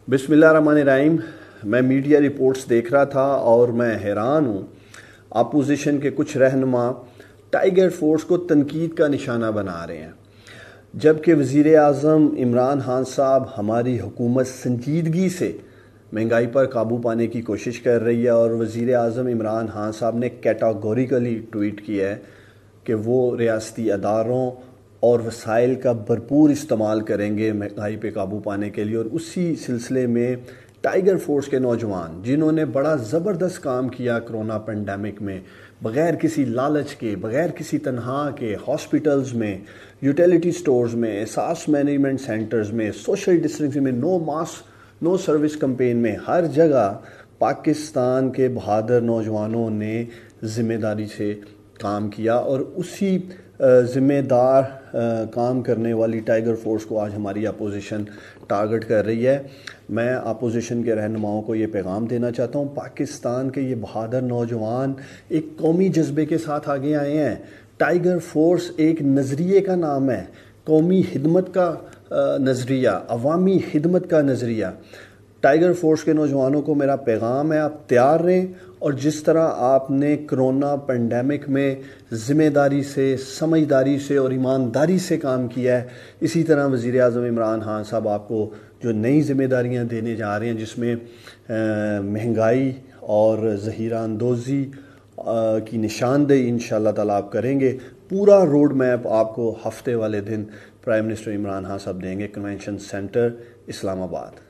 बिस्मिल्लाहिर्रहमानिर्रहीम। मैं media reports देख रहा था और मैं हैरान हूँ। अपोजिशन के कुछ रहनुमा टाइगर फोर्स को तनकीद का निशाना बना रहे हैं, जबकि वज़ीर आज़म इमरान खान साहब हमारी हुकूमत संजीदगी से महंगाई पर काबू पाने की कोशिश कर रही है। और वज़ीर आज़म इमरान खान साहब ने कैटागोरिकली ट्वीट किया है कि वो रियासती अदारों और वसाइल का भरपूर इस्तेमाल करेंगे महंगाई पे काबू पाने के लिए। और उसी सिलसिले में टाइगर फोर्स के नौजवान जिन्होंने बड़ा ज़बरदस्त काम किया कोरोना पेंडेमिक में, बग़ैर किसी लालच के, बग़ैर किसी तनहा के, हॉस्पिटल्स में, यूटिलिटी स्टोर्स में, एहसास मैनेजमेंट सेंटर्स में, सोशल डिस्टेंसिंग में, no mask no service campaign में, हर जगह पाकिस्तान के बहादुर नौजवानों ने ज़िम्मेदारी से काम किया। और उसी ज़िम्मेदार काम करने वाली टाइगर फोर्स को आज हमारी अपोजिशन टारगेट कर रही है। मैं अपोजिशन के रहनुमाओं को ये पैगाम देना चाहता हूँ, पाकिस्तान के ये बहादुर नौजवान एक कौमी जज्बे के साथ आगे आए हैं। टाइगर फोर्स एक नज़रिए का नाम है, कौमी खिदमत का नज़रिया, अवामी खिदमत का नज़रिया। टाइगर फोर्स के नौजवानों को मेरा पैगाम है, आप तैयार रहें। और जिस तरह आपने कोरोना पेंडेमिक में ज़िम्मेदारी से, समझदारी से और ईमानदारी से काम किया है, इसी तरह वज़ीर आज़म इमरान खान साहब आपको जो नई ज़िम्मेदारियां देने जा रहे हैं, जिसमें महंगाई और ज़हीरा अंदोज़ी की निशानदेही इंशाअल्लाह ताला आप करेंगे। पूरा रोड मैप आपको हफ्ते वाले दिन प्राइम मिनिस्टर इमरान खान साहब देंगे, कन्वेंशन सेंटर इस्लामाबाद।